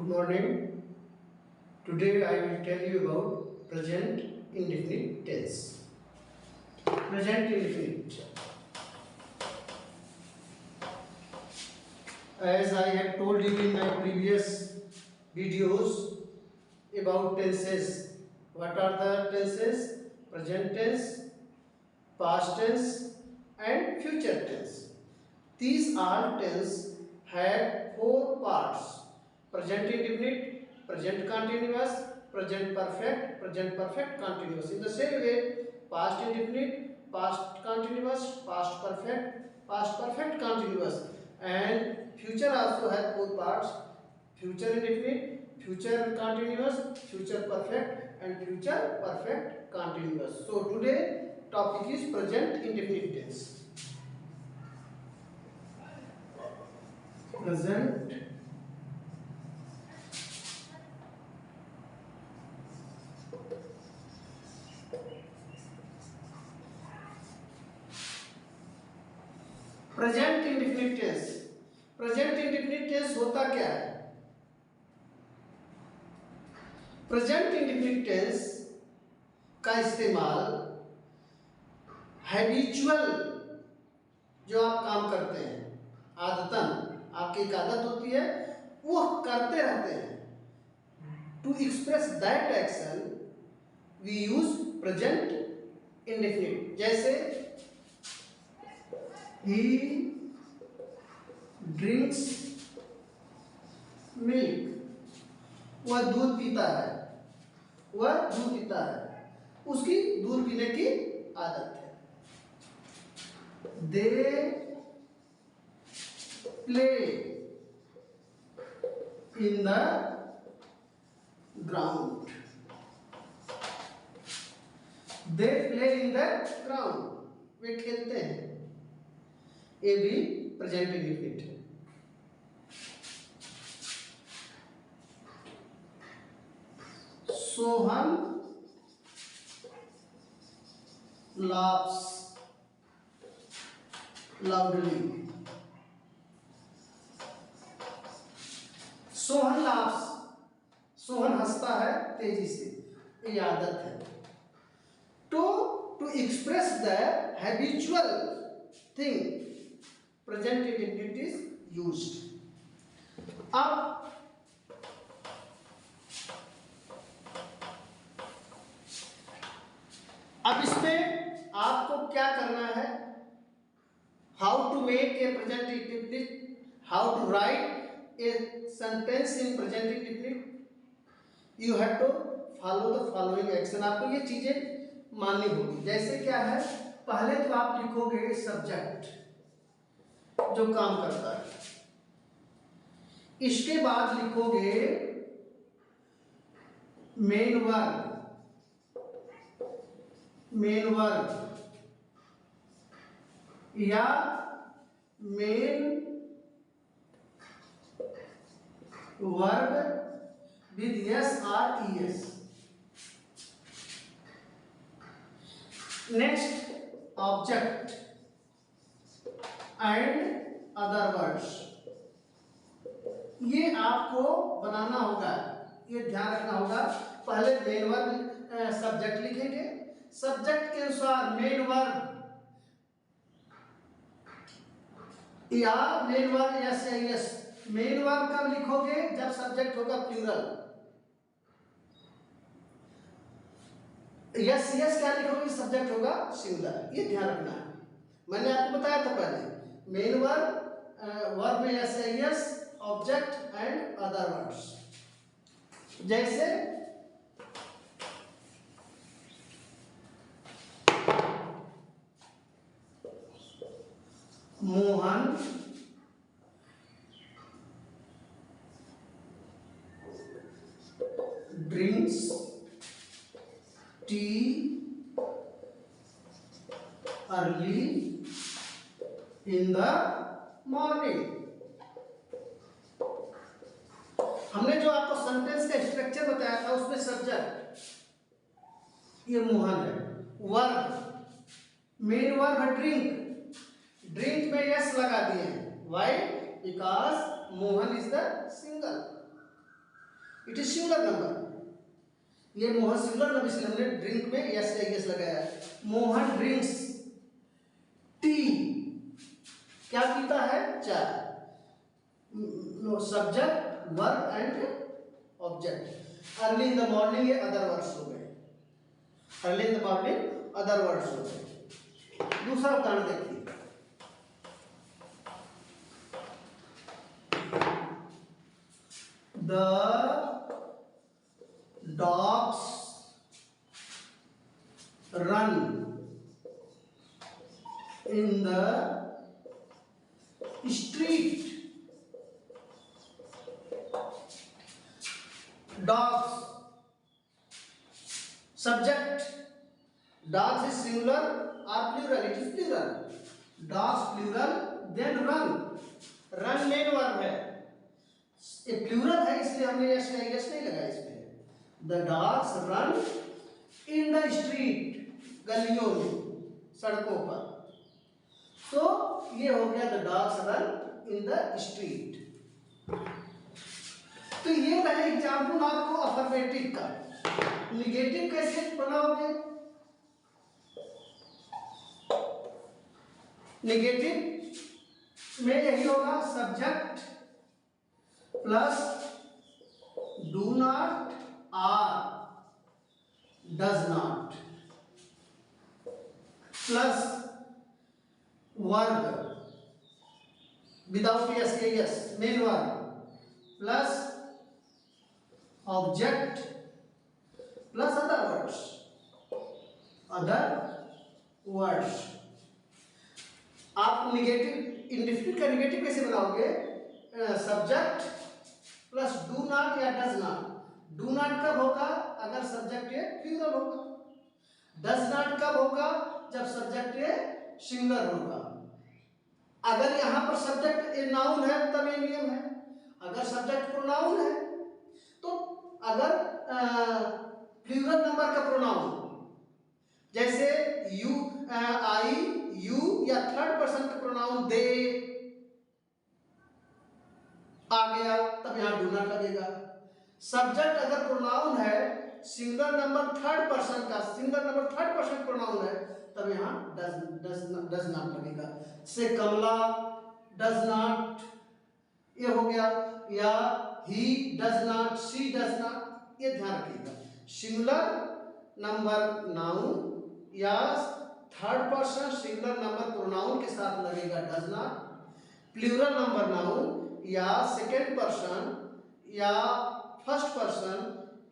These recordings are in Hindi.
morning. Today I will tell you about present indefinite tense. Present indefinite. As I have told you in my previous videos about tenses. What are the tenses? Present tense, past tense and future tense. These all tense have four parts: present indefinite, present continuous, present perfect continuous. In the same way, past indefinite, past continuous, past perfect continuous, and future also have four parts: future indefinite, future continuous, future perfect and future perfect continuous. So today topic is present indefinite tense. Present present indefinite tense. Present indefinite tense होता क्या है? प्रेजेंट इंडेफिनिट टेंस का इस्तेमाल हैबिचुअल, जो आप काम करते हैं, आदतन आपकी एक आदत होती है, वो करते रहते हैं. To express that action we use present indefinite. जैसे he drinks milk, वह दूध पीता है, वह दूध पीता है, उसकी दूध पीने की आदत है. they play in the ground, they play in the ground, वे खेलते हैं. ये भी प्रेजेंट इंडेफिनिट है. Sohan laughs loudly. Sohan laughs, Sohan हंसता है तेजी से, ये आदत है. to express the habitual thing, present indefinite is used. अब इसमें आपको क्या करना है? How to make a present indefinite, how to write a sentence in present indefinite. You have to follow the following action. आपको ये चीजें माननी होगी. जैसे क्या है, पहले तो आप लिखोगे सब्जेक्ट जो काम करता है, इसके बाद लिखोगे मेन वर्ब, मेन वर्ब या main verb with S R E S. Next object and other words. ये आपको बनाना होगा, ये ध्यान रखना होगा. पहले मेन वर्ब सब्जेक्ट लिखेंगे, सब्जेक्ट के अनुसार मेन वर्ब या मेन वर्ब यस या यस. मेन वर्ब कब लिखोगे? जब सब्जेक्ट होगा प्लूरल. यस यस क्या लिखोगे? सब्जेक्ट होगा सिंगुलर. ये ध्यान रखना है. मैंने आपको बताया था पहले, मेन वर्ब, वर्ब में यस या es, object and other words. जैसे Mohan drinks tea early in the morning. हमने जो आपको सेंटेंस का स्ट्रक्चर बताया था, उसमें सब्जेक्ट ये मोहन है, वर्ब मेन वर्ब है ड्रिंक, ड्रिंक में यस लगा दिए हैं. Why? Because Mohan is the single. It is singular number. ये मोहन सिंगुलर नंबर, इसलिए हमने ड्रिंक में यस या यस लगाया। मोहन ड्रिंक्स टी, क्या पीता है? चाय। Subject, verb and object. Early in the morning, ये अदर वर्ड्स हो गए। Early in the morning other words हो गए। दूसरा उदाहरण देखिए, the dogs run in the street. Dogs, subject, dogs is singular और plural? It is plural. Dogs plural, then run, run main verb है, ये प्लूरल है इसलिए हमने यस नहीं लगाया इसमें। The dogs run in the street, गलियों में, सड़कों पर। तो ये हो गया the dogs run in the street. तो ये रहे एग्जाम्पल आपको अफर्मेटिव का। निगेटिव कैसे बनाओगे? निगेटिव में यही होगा, subject plus do not or does not plus verb without s के es, main verb, plus object plus other words. आप निगेटिव, इंडेफिनिट का निगेटिव कैसे बनाओगे? सब्जेक्ट प्लस डू नॉट या डज नॉट। डू नॉट कब होगा? अगर सब्जेक्ट ये प्लूरल होगा। डज नॉट कब होगा? जब सब्जेक्ट ये सिंगुलर होगा। अगर यहां पर सब्जेक्ट ए नाउन है तब ये नियम है। अगर सब्जेक्ट प्रोनाउन है तो अगर प्लूरल नंबर का प्रोनाउन, जैसे यू, आई, यू या थर्ड पर्सन का प्रोनाउन दे आ गया तब यहां डू नॉट लगेगा। सब्जेक्ट अगर प्रोनाउन है, सिंगल नंबर थर्ड पर्सन का, single number third person pronoun है, तब यहां डज नॉट लगेगा। से कमला डज नॉट, ये हो गया, या he does not, she does not. ये ध्यान रखिएगा, सिंगुलर नंबर नाउन या third person singular number pronoun के साथ लगेगा does not. Plural number noun या सेकेंड पर्सन या फर्स्ट पर्सन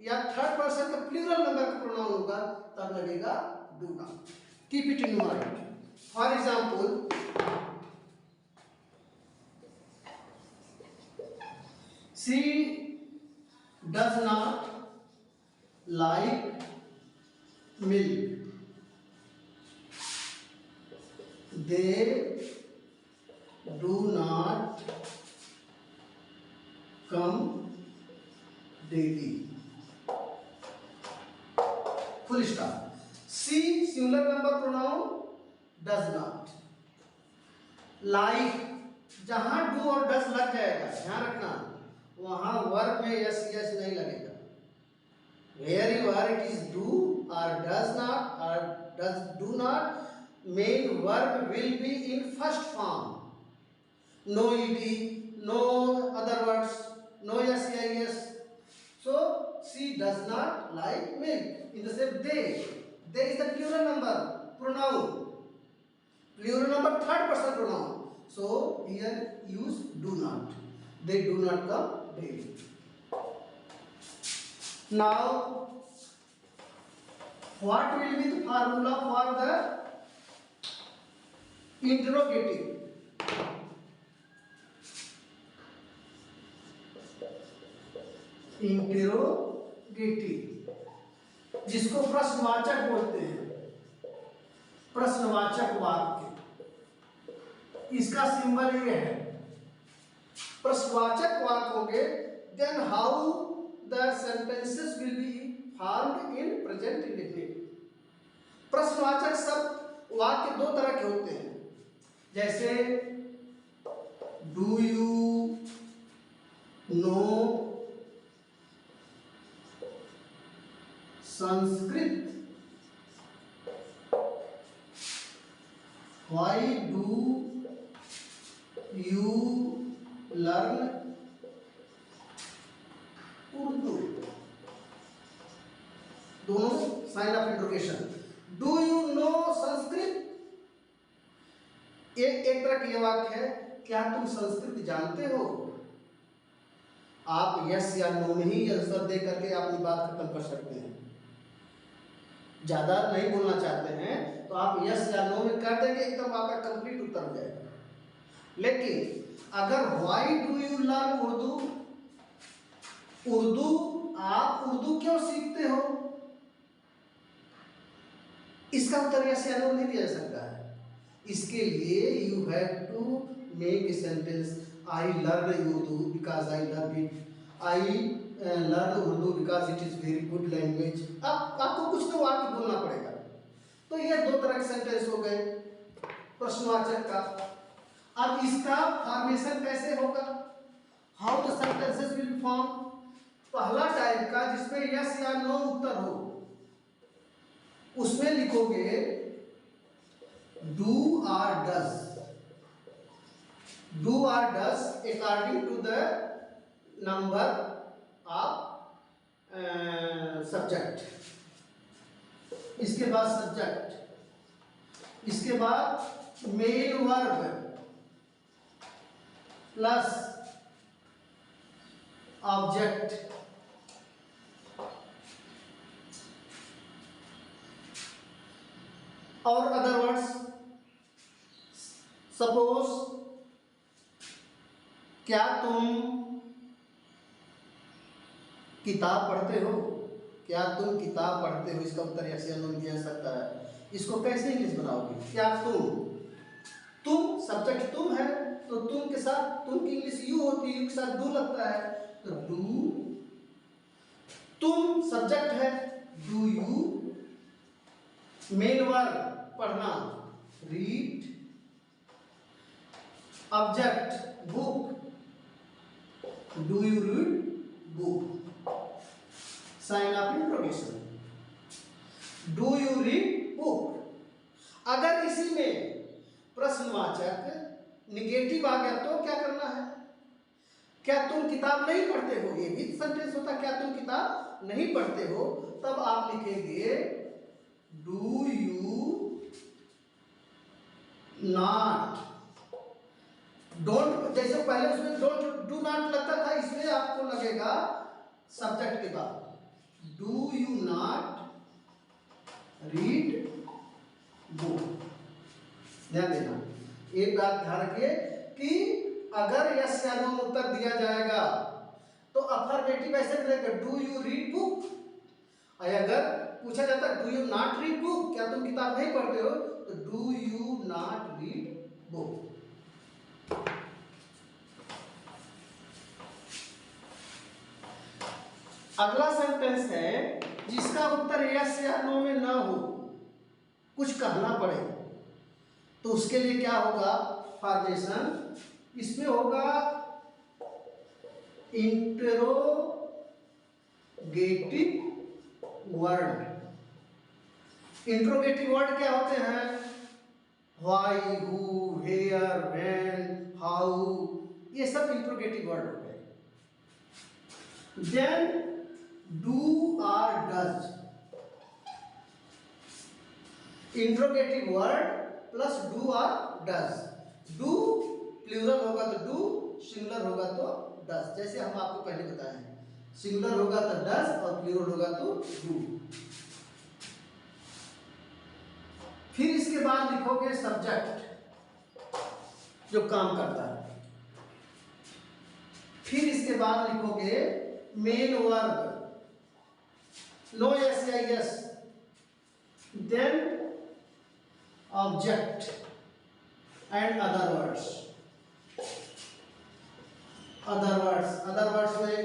या थर्ड पर्सन का प्लूरल नंबर का प्रोनाउन होगा तब लगेगा do not. Keep it in mind. For example, she does not like milk, they do not come daily, full stop। See singular number pronoun, does not. Like, जहां डू और डज लग जाएगा ध्यान रखना, वहां वर्ब में यस नहीं लगेगा। wherever it is do or does not or does do not, main verb will be in first form, no ed, no other words, no yes या yes। so she does not like milk। in the same they is the plural number pronoun, plural number third person pronoun, so here use do not, they do not come daily। now what will be the formula for the interrogative? Interrogative, जिसको प्रश्नवाचक बोलते हैं, प्रश्नवाचक वाक्य, इसका सिंबल ये है। प्रश्नवाचक वाक्य होंगे, then how the sentences will be formed in present indefinite. प्रश्नवाचक शब्द वाक्य दो तरह के होते हैं, जैसे do you know Sanskrit, why do you learn Urdu, दोनों sign of interrogation. Do you know Sanskrit, एक तरह की वाक्य है, क्या तुम संस्कृत जानते हो। आप यस या नो में ही आंसर दे करके अपनी बात खत्म कर सकते हैं। ज्यादा नहीं बोलना चाहते हैं तो आप यस या नो में कर देंगे, एकदम आपका कंप्लीट उत्तर हो जाएगा। लेकिन अगर why do you learn Urdu, Urdu आप उर्दू क्यों सीखते हो, इसका उत्तर यस या नो नहीं दिया जा सकता है। इसके लिए you have to make a sentence, I learn Urdu because I love it, I learn Urdu because it is very good language. आपको कुछ तो वाक्य बोलना पड़ेगा। तो ये दो तरह के सेंटेंस हो गए प्रश्नवाचक का। अब इसका फॉर्मेशन कैसे होगा, how the sentences will B form. पहला टाइप का जिसमें यस या नो उत्तर हो, उसमें लिखोगे डू और डज, डू और does according to the number of subject. इसके बाद सब्जेक्ट, इसके बाद मेन वर्ब प्लस ऑब्जेक्ट, और अदर वर्ड्स। सपोज क्या तुम किताब पढ़ते हो, क्या तुम किताब पढ़ते हो, इसका उत्तर यस या नो दिया जा सकता है। इसको कैसे इंग्लिश बनाओगे, क्या तुम सब्जेक्ट तुम है तो तुम के साथ तुम की इंग्लिश यू होती है, यू के साथ डू लगता है तो डू। तुम सब्जेक्ट है, डू यू। मेन वर्ब पढ़ना, read. Object book, do you read book. Sign of interrogation, do you read book. अगर इसी में प्रश्नवाचक निगेटिव आ गया तो क्या करना है, क्या तुम किताब नहीं पढ़ते हो, ये भी सेंटेंस होता है, क्या तुम किताब नहीं पढ़ते हो। तब आप लिखेंगे डू यू नॉट। डोंट, जैसे पहले उसमें डोंट डू नॉट लगता था, इसमें आपको लगेगा सब्जेक्ट के बाद do you not read book. ध्यान देना, एक बात ध्यान रखिए कि अगर यस या नो उत्तर दिया जाएगा तो अफर्मेटिव ऐसे मिलेगा डू यू रीड बुक। और अगर पूछा जाता है do you not read book, क्या तुम किताब नहीं पढ़ते हो, तो do you not read book. अगला सेंटेंस है जिसका उत्तर यस या नो में ना हो, कुछ कहना पड़े, तो उसके लिए क्या होगा फॉर्मेशन, इसमें होगा इंट्रोगेटिव वर्ड। इंट्रोगेटिव वर्ड क्या होते हैं, why, who, where, when, how, ये सब इंट्रोगेटिव वर्ड होते हैं। देन डू और does, interrogative word plus do और डज। डू प्लूरल होगा तो डू, सिंगुलर होगा तो डज। जैसे हम आपको पहले बताए हैं, सिंगुलर होगा तो डज और प्लूरल होगा तो डू। फिर इसके बाद लिखोगे सब्जेक्ट जो काम करता है। फिर इसके बाद लिखोगे मेन वर्ब, नो यस या yes, then object and other words. Other words में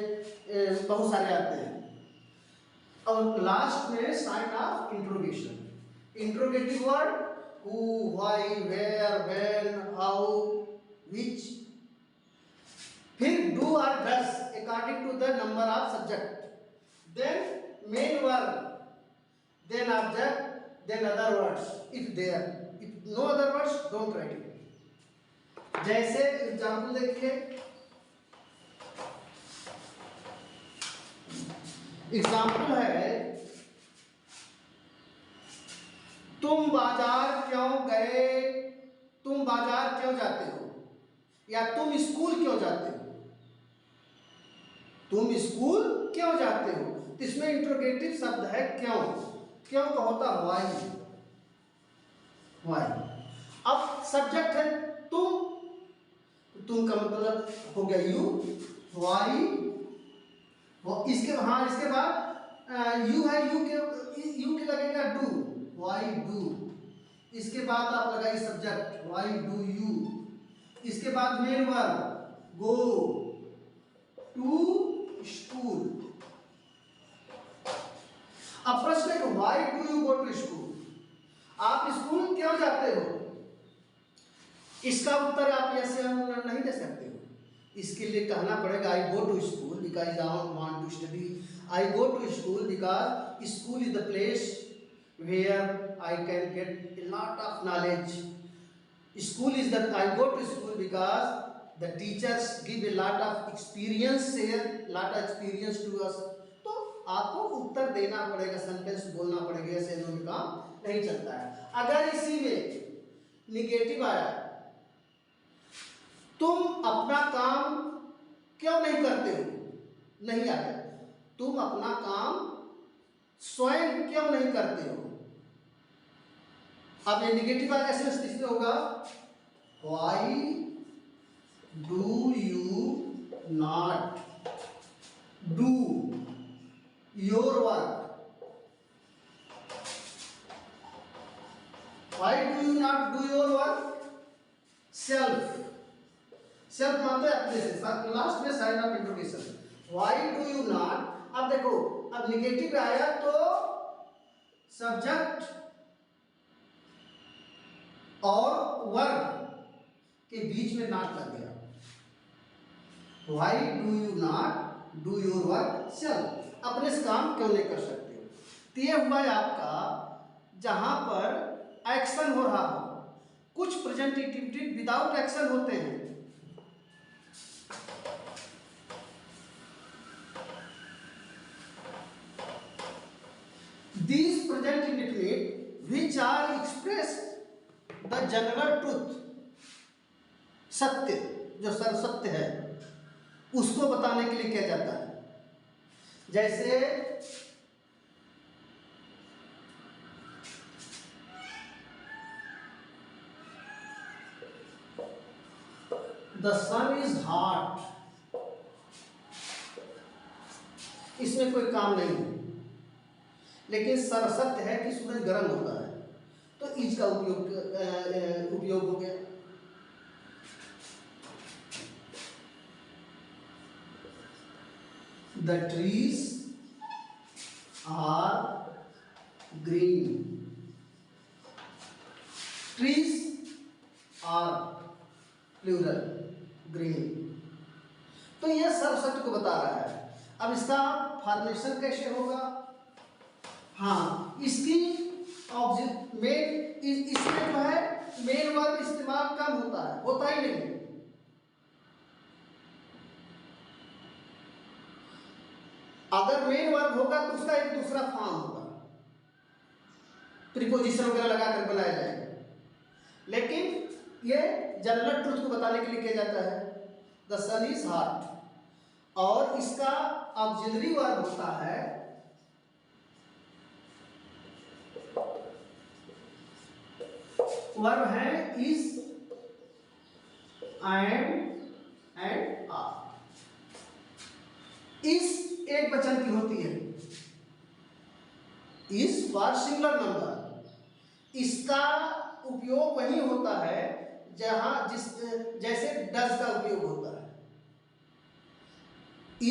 बहुत सारे आते हैं। और लास्ट में sign of interrogation, interrogative word who, why, where, when, how, which. फिर डू और does according to the number of subject. Then main verb then object, then other words if there. If no other words, don't write it. जैसे एग्जाम्पल देखिए, एग्जाम्पल है तुम बाजार क्यों गए, तुम बाजार क्यों जाते हो, या तुम स्कूल क्यों जाते हो, तुम स्कूल क्यों जाते हो। तो इसमें इंट्रोगेटिव शब्द है क्यों, क्यों का होता व्हाई, व्हाई। अब सब्जेक्ट है तुम, तुम का मतलब हो गया यू, व्हाई, इसके हाँ इसके बाद यू है, यू के लगेगा डू, व्हाई डू। इसके बाद आप लगाइए सब्जेक्ट व्हाई डू यू। इसके बाद main verb go to school. अब प्रश्न है कि why do you go to school, आप स्कूल क्यों जाते हो। इसका उत्तर आप ऐसे नहीं दे सकते हो, इसके लिए कहना पड़ेगा I go to school because I want to study, I go to school because school is the place where I can get a lot of knowledge. School is the, I go to school because the teachers give a lot of experience, share lot of experience to us. तो आपको उत्तर देना पड़ेगा, सेंटेंस बोलना पड़ेगा, ऐसे में काम नहीं चलता है। अगर इसी में निगेटिव आया, तुम अपना काम क्यों नहीं करते हो, नहीं आता, तुम अपना काम स्वयं क्यों नहीं करते हो। अब ये निगेटिव आया, ऐसे स्थिति होगा why do you not do your work, why do you not do your work. Self, self मानते हैं अपने से, लास्ट में sign of interrogation, why do you not. अब देखो, अब निगेटिव आया तो सब्जेक्ट और वर्ब के बीच में नॉट लग गया, why do you not do your work self, अपने से काम क्यों नहीं कर सकते हो। तो ये हुआ है आपका जहां पर एक्शन हो रहा हो, कुछ प्रेजेंट इंडिफिनिट विदाउट एक्शन होते हैं। These present indefinite which are expressed the general truth, सत्य जो सर्वसत्य है उसको बताने के लिए किया जाता है। जैसे the sun is hot, इसमें कोई काम नहीं है, लेकिन सर्वसत्य है कि सूरज गर्म होता है, तो इज का उपयोग हो गया। The trees are green, trees are plural green, तो यह सर्वसत्य को बता रहा है। अब इसका फॉर्मेशन कैसे होगा, हाँ इसकी इसमें जो है मेन वर्ब इस्तेमाल कम होता है, होता ही नहीं। अगर मेन वर्ब होगा तो उसका एक दूसरा फॉर्म होगा, प्रीपोजिशन वगैरह लगाकर बनाया जाएगा, लेकिन ये जनरल ट्रुथ को बताने के लिए किया जाता है। द सन इज हॉट, और इसका ऑक्सिलरी वर्ब होता है वर्ब है इज एंड आर। इस एक वचन की होती है, इस फॉर सिंगुलर नंबर, इसका उपयोग वही होता है जहां जैसे डज का उपयोग होता है।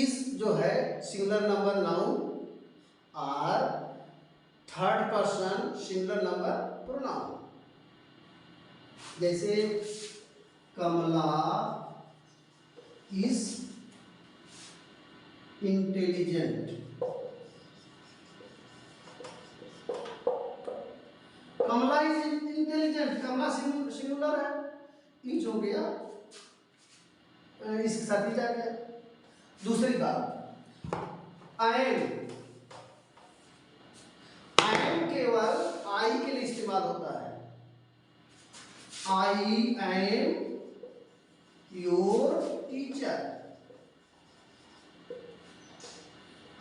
इस जो है singular number noun, are third person singular number pronoun. जैसे कमला इज इंटेलिजेंट, इज हो गया, इसके साथ ही जा गया। दूसरी बात, आई एम केवल आई के लिए इस्तेमाल होता है। I am your teacher,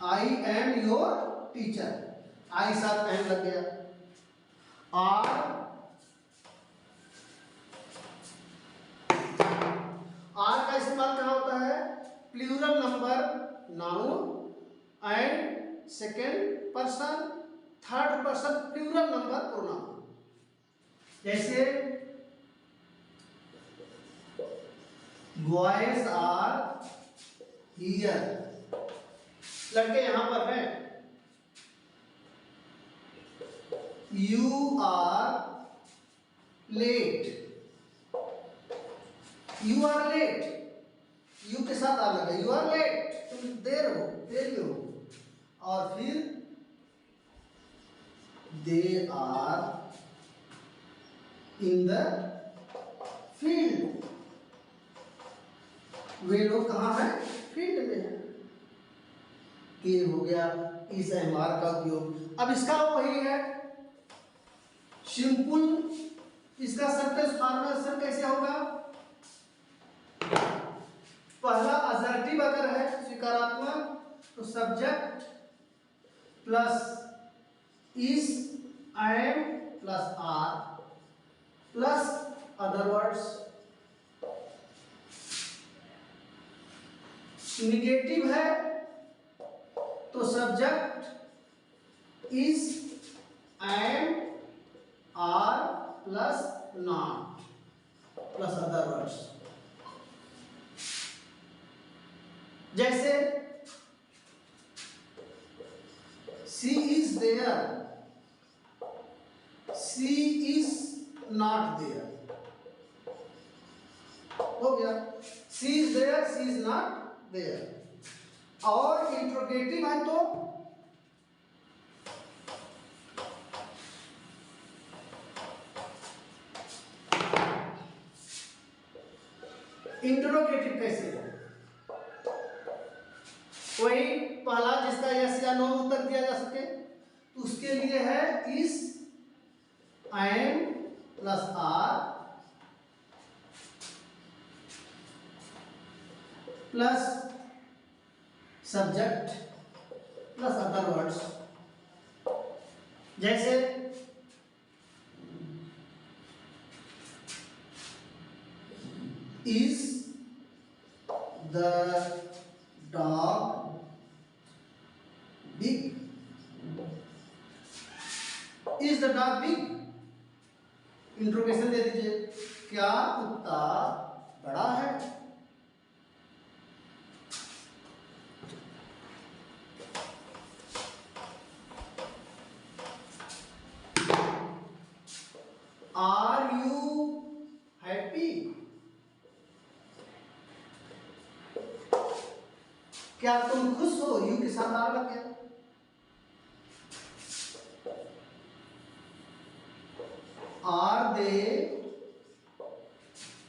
I am your teacher, I साथ एम लग गया। आर का इस्तेमाल कहाँ होता है? Plural number noun and second person third person plural number pronoun. जैसे बॉयज आर हियर, लड़के यहां पर हैं। You are late, you are late, you के साथ आ लगा, यू आर लेट, तुम देर हो, देरी हो। और फिर they are in the field, वे लोग कहाँ हैं? फील्ड में है। ये हो गया इस एमआर का उपयोग। अब इसका वही है सिंपल, इसका सेंटेंस फॉर्मेशन कैसे होगा? पहला असर्टिव अगर है स्वीकारात्मक तो subject plus is am plus are plus other words. Negative है तो subject is am are plus not plus other words. जैसे she is there, she is not there, हो गया। She is there, she is not there. और इंट्रोगेटिव है तो इंट्रोगेटिव कैसे है? वही पहला जिसका यस या नो उत्तर दिया जा सके तो उसके लिए है is am plus are plus subject plus other words. जैसे is the dog big, is the dog big, interrogation दे दीजिए, क्या कुत्ता बड़ा है? आर यू हैप्पी, क्या तुम खुश हो? यू के साथ आर लग गया। Are they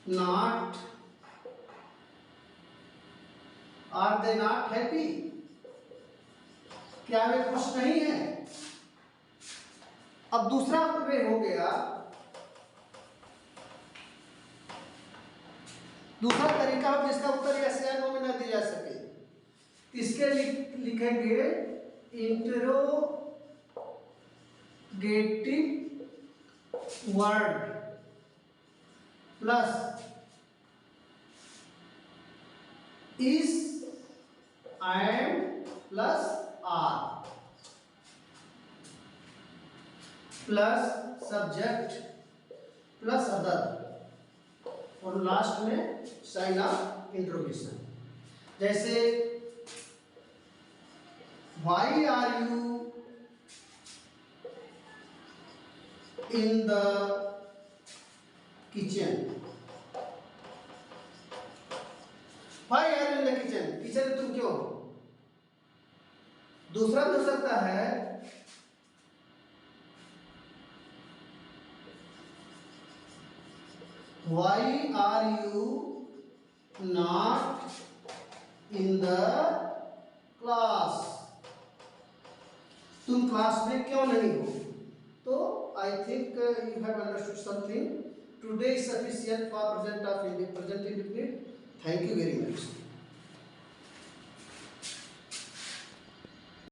not, are they not happy, क्या वे खुश नहीं है? अब दूसरा वे हो गया, दूसरा तरीका हो जिसका उत्तर यस या नो में न दिया जा सके। इसके लिखेंगे interrogative word plus is am plus are plus subject plus other और लास्ट में साइन ऑफ इंट्रोगेशन। जैसे why are you in the kitchen, why are you in the kitchen, kitchen में तुम क्यों? दूसरा हो सकता है Why are you not in the class? तुम क्लास में क्यों नहीं हो? तो I think you have understood something. Today is sufficient for present indefinite. Thank you very much.